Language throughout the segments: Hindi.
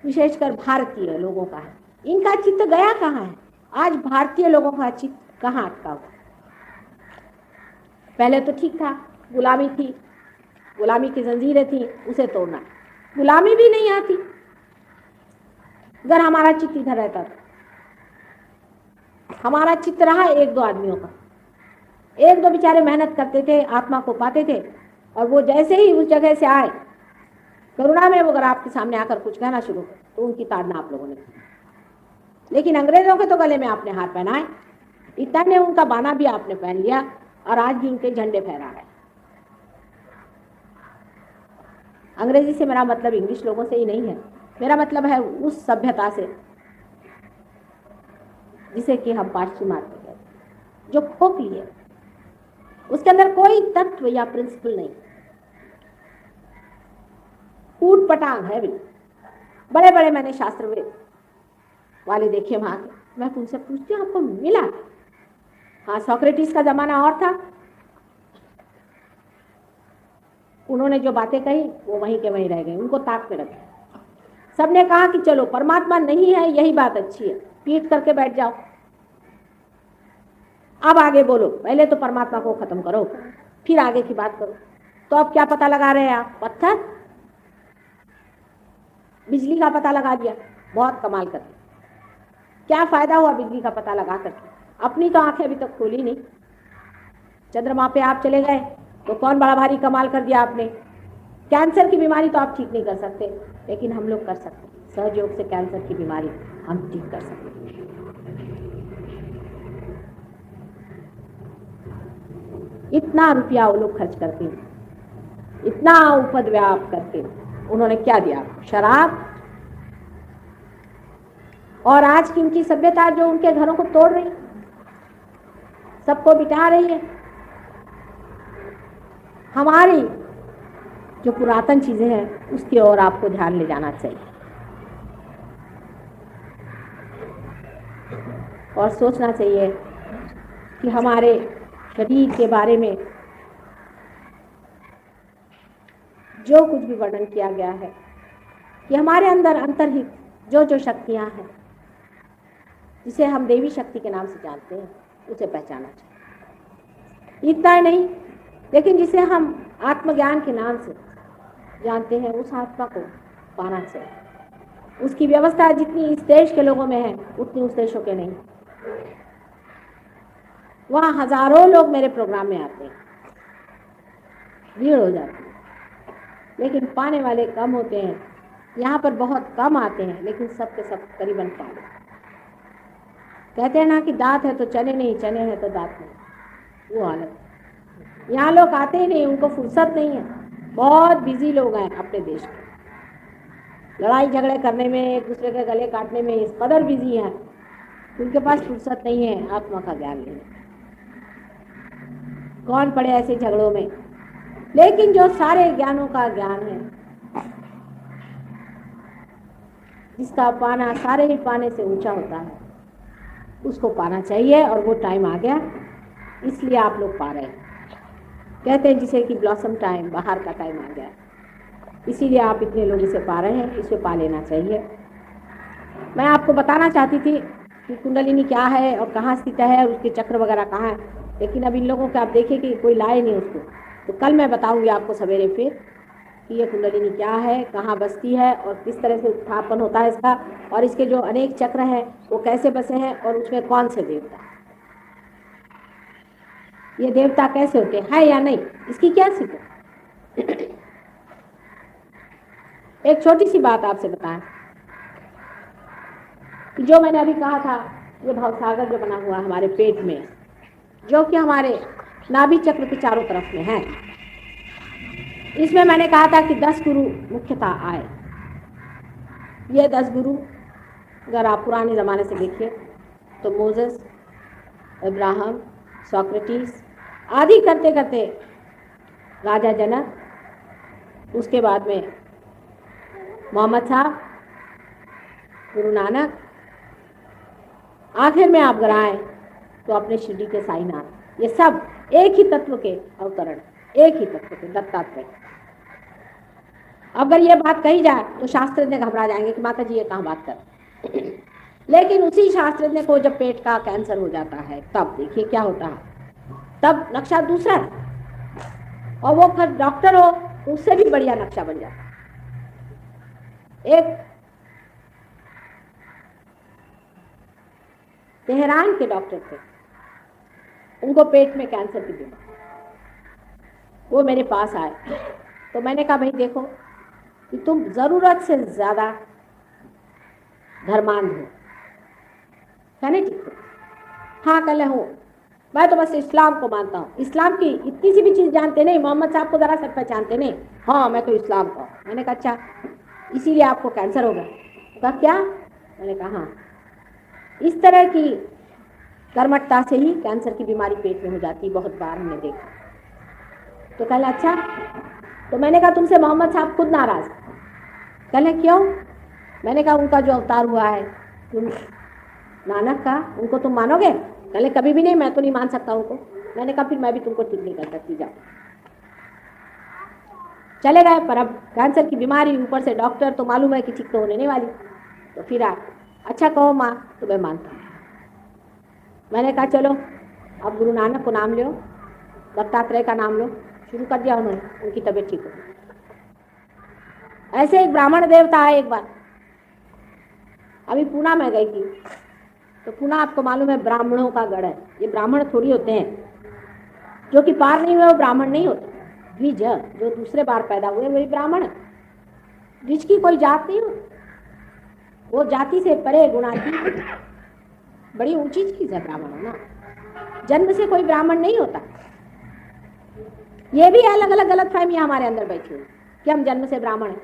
विशेषकर भारतीय लोगों का है। इनका चित्त गया कहाँ है? आज भारतीय लोगों का चित्त कहाँ अटका हुआ? पहले तो ठीक था, गुलामी थी, गुलामी की जंजीरें थी, उसे तोड़ना। गुलामी भी नहीं आती अगर हमारा चित्त इधर रहता तो। हमारा चित्त रहा एक दो आदमियों का, एक दो बेचारे मेहनत करते थे, आत्मा को पाते थे, और वो जैसे ही उस जगह से आए, करुणा में वो अगर आपके सामने आकर कुछ कहना शुरू कर तो उनकी ताड़ना आप लोगों ने की। लेकिन अंग्रेजों के तो गले में आपने हार पहनाए, इतना ने उनका बाना भी आपने पहन लिया और आज भी उनके झंडे फहरा रहे। अंग्रेजी से मेरा मतलब इंग्लिश लोगों से ही नहीं है, मेरा मतलब है उस सभ्यता से जिसे कि हम पाश्चिमात्य कहते हैं, जो खोखली है, उसके अंदर कोई तत्व या प्रिंसिपल नहीं, ऊट पटांग है बिल्कुल। बड़े बड़े मैंने शास्त्र वाले देखे वहां के, मैं तुमसे पूछती हूँ आपको मिला? हाँ, सोक्रेटिस का जमाना और था, उन्होंने जो बातें कही वो वहीं के वहीं रह गई, उनको ताक पे रखे। सबने कहा कि चलो परमात्मा नहीं है, यही बात अच्छी है, पीट करके बैठ जाओ, अब आगे बोलो, पहले तो परमात्मा को खत्म करो फिर आगे की बात करो। तो अब क्या पता लगा रहे हैं आप? पत्थर, बिजली का पता लगा दिया, बहुत कमाल करके। क्या फायदा हुआ बिजली का पता लगा करके? अपनी तो आंखें अभी तक खोली नहीं। चंद्रमा पे आप चले गए तो कौन बड़ा भारी कमाल कर दिया आपने। कैंसर की बीमारी तो आप ठीक नहीं कर सकते, लेकिन हम लोग कर सकते, सहयोग से कैंसर की बीमारी हम ठीक कर सकते। इतना रुपया वो लोग खर्च करते, इतना उपद्व्याप करके उन्होंने क्या दिया? शराब। और आज की उनकी सभ्यता जो उनके घरों को तोड़ रही, सबको बिठा रही है। हमारी जो पुरातन चीजें हैं उसकी ओर आपको ध्यान ले जाना चाहिए और सोचना चाहिए कि हमारे शरीर के बारे में जो कुछ भी वर्णन किया गया है कि हमारे अंदर अंतर्हित जो जो शक्तियां हैं, जिसे हम देवी शक्ति के नाम से जानते हैं, उसे पहचाना चाहिए। इतना नहीं, लेकिन जिसे हम आत्मज्ञान के नाम से जानते हैं, उस आत्मा को पाना चाहिए। उसकी व्यवस्था जितनी इस देश के लोगों में है उतनी उस देशों के नहीं। वहाँ हजारों लोग मेरे प्रोग्राम में आते हैं, भीड़ हो जाती है, लेकिन पाने वाले कम होते हैं। यहाँ पर बहुत कम आते हैं, लेकिन सब के सब करीबन पाने। कहते हैं ना कि दांत है तो चने नहीं, चने है तो दांत नहीं, वो हालत। यहाँ लोग आते ही नहीं, उनको फुर्सत नहीं है। बहुत बिजी लोग हैं अपने देश के, लड़ाई झगड़े करने में, एक दूसरे के गले काटने में इस कदर बिजी हैं, उनके पास फुर्सत नहीं है आत्मा का ज्ञान लेने। कौन पड़े ऐसे झगड़ों में? लेकिन जो सारे ज्ञानों का ज्ञान है, जिसका पाना सारे ही पाने से ऊंचा होता है, उसको पाना चाहिए। और वो टाइम आ गया, इसलिए आप लोग पा रहे हैं। कहते हैं जिसे कि ब्लॉसम टाइम, बाहर का टाइम आ गया, इसीलिए आप इतने लोग इसे पा रहे हैं। इसे पा लेना चाहिए। मैं आपको बताना चाहती थी कि कुंडलिनी क्या है और कहाँ स्थित है, उसके चक्र वगैरह कहाँ है, लेकिन अब इन लोगों को आप देखिए कि कोई लाए नहीं उसको, तो कल मैं बताऊंगी आपको सवेरे फिर कि ये कुंडलिनी क्या है, कहाँ बसती है और किस तरह से उत्थापन होता है इसका, और इसके जो अनेक चक्र हैं वो कैसे बसे हैं, और उसमें कौन से देवता, ये देवता कैसे होते हैं या नहीं, इसकी क्या स्थिति। एक छोटी सी बात आपसे बताएं कि जो मैंने अभी कहा था, ये भवसागर जो बना हुआ हमारे पेट में, जो कि हमारे नाभि चक्र के चारों तरफ में है, इसमें मैंने कहा था कि 10 गुरु मुख्यतः आए। ये 10 गुरु अगर आप पुराने ज़माने से देखिए तो मोसेस, अब्राहम, सोक्रेटिस आदि करते करते राजा जनक, उसके बाद में मोहम्मद साहब, गुरु नानक, आखिर में आप अगर आए तो अपने शिरडी के साईनाथ। ये सब एक ही तत्व के अवतरण, एक ही तत्व के दत्तात्रेय। अगर ये बात कही जाए तो शास्त्रज्ञ घबरा जाएंगे कि माता जी ये कहाँ बात कर। लेकिन उसी शास्त्रज्ञ को जब पेट का कैंसर हो जाता है तब देखिए क्या होता है, तब नक्शा दूसरा है, और वो फिर डॉक्टर हो तो उससे भी बढ़िया नक्शा बन जाता है। एक तेहरान के डॉक्टर थे, उनको पेट में कैंसर की बीमारी, वो मेरे पास आए तो मैंने कहा भाई देखो कि तुम जरूरत से ज्यादा धर्मांध हो, कहने ठीक हो, हाँ कल हो, मैं तो बस इस्लाम को मानता हूँ, इस्लाम की इतनी सी भी चीज जानते नहीं, मोहम्मद साहब को जरा सब पहचानते नहीं, हाँ मैं तो इस्लाम का। मैंने कहा अच्छा इसीलिए आपको कैंसर होगा? कहा क्या? मैंने कहा हाँ, इस तरह की कर्मठता से ही कैंसर की बीमारी पेट में हो जाती, बहुत बार हमने देखा। तो कहला अच्छा, तो मैंने कहा तुमसे मोहम्मद साहब खुद नाराज? कहले क्यों? मैंने कहा उनका जो अवतार हुआ है तुम नानक का, उनको तुम मानोगे? कहले कभी भी नहीं, मैं तो नहीं मान सकता उनको। मैंने कहा फिर मैं भी तुमको ठीक नहीं कर सकती, जाओ। चले गए, पर अब कैंसर की बीमारी, ऊपर से डॉक्टर, तो मालूम है कि ठीक तो होने नहीं वाली। तो फिर अच्छा कहो माँ, तो मैं मानता हूँ। मैंने कहा चलो अब गुरु नानक को नाम लो, दत्तात्रेय का नाम लो, शुरू कर दिया उन्होंने, उनकी तबीयत ठीक हो। ऐसे एक ब्राह्मण देवता आए एक बार, अभी पूना में गई थी, तो पूना आपको मालूम है ब्राह्मणों का गढ़ है, ये ब्राह्मण थोड़ी होते हैं, जो कि पार नहीं हुए वो ब्राह्मण नहीं होते। द्विज जो दूसरे बार पैदा हुए वही ब्राह्मण है, द्विज की कोई जात नहीं होती, वो जाति से परे गुणातीत, बड़ी ऊंची चीज है ब्राह्मण होना, जन्म से कोई ब्राह्मण नहीं होता। ये भी अलग अलग गलत फहमियां हमारे अंदर बैठी हुई कि हम जन्म से ब्राह्मण हैं,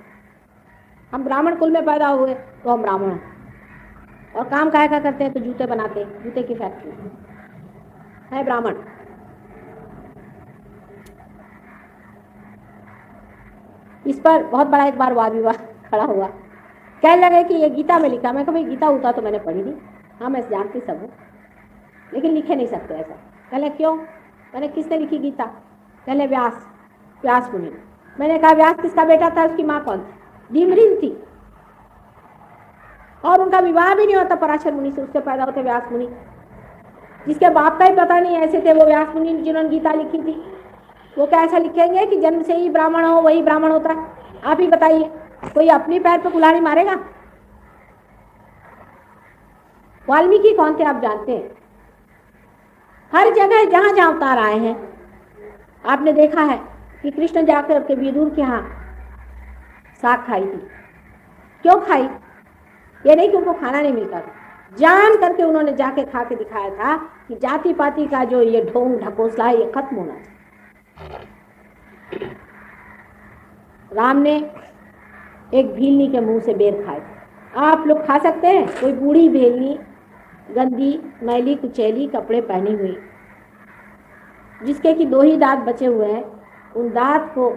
हम ब्राह्मण कुल में पैदा हुए तो हम ब्राह्मण हैं, और काम काहे का करते हैं? तो जूते बनाते हैं, जूते की फैक्ट्री है ब्राह्मण। इस पर बहुत बड़ा एक बार वाद विवाद खड़ा हुआ, कहने लगे कि ये गीता में लिखा। मैं कहा भाई गीता उता तो मैंने पढ़ी नहीं, हाँ मैं जानती सब हूँ, लेकिन लिखे नहीं सकते ऐसा। कहले क्यों? मैंने किसने लिखी गीता? कहले व्यास, व्यास मुनि। मैंने कहा व्यास किसका बेटा था, उसकी माँ कौन थी? डिमरिन थी, और उनका विवाह भी नहीं होता पराशर मुनि से, उससे पैदा होते व्यास मुनि, जिसके बाप का ही पता नहीं ऐसे थे वो व्यास मुनि जिन्होंने गीता लिखी थी। वो क्या ऐसा लिखेंगे कि जन्म से ही ब्राह्मण हो वही ब्राह्मण होता है? आप ही बताइए, कोई अपनी पैर पे कुल्हाड़ी मारेगा? वाल्मीकि कौन थे आप जानते हैं? हर जगह जहां जहां अवतार आए हैं आपने देखा है कि कृष्ण जाकर के विदुर के यहाँ साग खाई थी। क्यों खाई? ये नहीं कि उनको खाना नहीं मिलता था, जान करके उन्होंने जाके खा के दिखाया था कि जाति पाति का जो ये ढोंग ढकोसला है ये खत्म होना चाहिए। राम ने एक भीलनी के मुंह से बेर खाए। आप लोग खा सकते हैं? कोई बूढ़ी भेलनी, गंदी मैली कुचैली कपड़े पहनी हुई, जिसके कि 2 ही दांत बचे हुए हैं, उन दांत को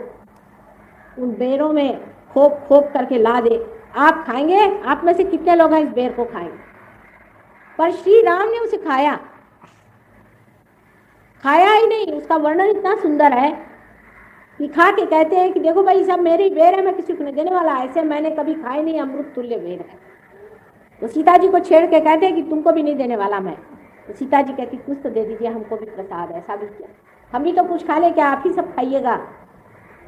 उन बेरों में खोप खोप करके ला दे, आप खाएंगे? आप में से कितने लोग हैं इस बेर को खाएंगे? पर श्री राम ने उसे खाया, खाया ही नहीं, उसका वर्णन इतना सुंदर है कि खा के कहते हैं कि देखो भाई सब मेरी बेर है, मैं किसी को नहीं देने वाला, ऐसे मैंने कभी खाए नहीं, अमृत तुल्य बेर है। तो सीता जी को छेड़ के कहते हैं कि तुमको भी नहीं देने वाला मैं। तो सीता जी कहती कुछ तो दे दीजिए, हमको भी प्रसाद। ऐसा भी किया, हम भी तो कुछ खा ले, क्या आप ही सब खाइएगा?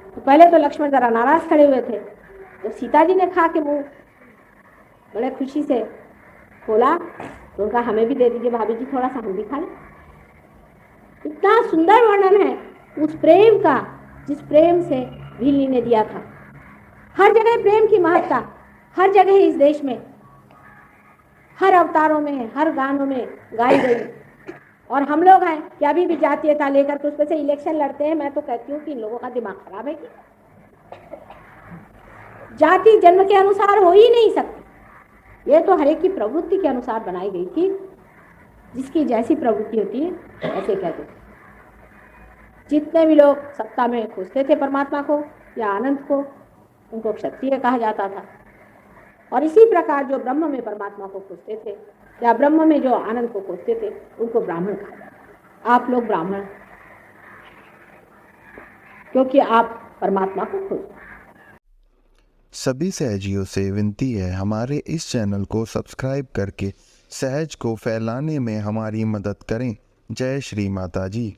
तो पहले तो लक्ष्मण जरा नाराज खड़े हुए थे, तो सीता जी ने खा के मुंह बड़े खुशी से खोला, तो उनका हमें भी दे दीजिए भाभी जी, थोड़ा सा हम भी खा लें। इतना सुंदर वर्णन है उस प्रेम का जिस प्रेम से भीलनी ने दिया था। हर जगह प्रेम की महत्ता, हर जगह इस देश में, हर अवतारों में, हर गानों में गाई गई। और हम लोग हैं कि अभी भी जातीयता लेकर के उसमें से इलेक्शन लड़ते हैं। मैं तो कहती हूँ कि इन लोगों का दिमाग खराब है कि जाति जन्म के अनुसार हो ही नहीं सकती, ये तो हर एक की प्रवृत्ति के अनुसार बनाई गई थी, जिसकी जैसी प्रवृत्ति होती है ऐसे कहते थे। जितने भी लोग सत्ता में खोजते थे परमात्मा को या आनंद को, उनको क्षत्रिय कहा जाता था, और इसी प्रकार जो ब्रह्म में परमात्मा को खोजते थे या ब्रह्म में जो आनंद को खोजते थे उनको ब्राह्मण कहा जाता। आप लोग ब्राह्मण क्योंकि आप परमात्मा को खोजते। सभी सहजियों से विनती है हमारे इस चैनल को सब्सक्राइब करके सहज को फैलाने में हमारी मदद करें। जय श्री माता जी।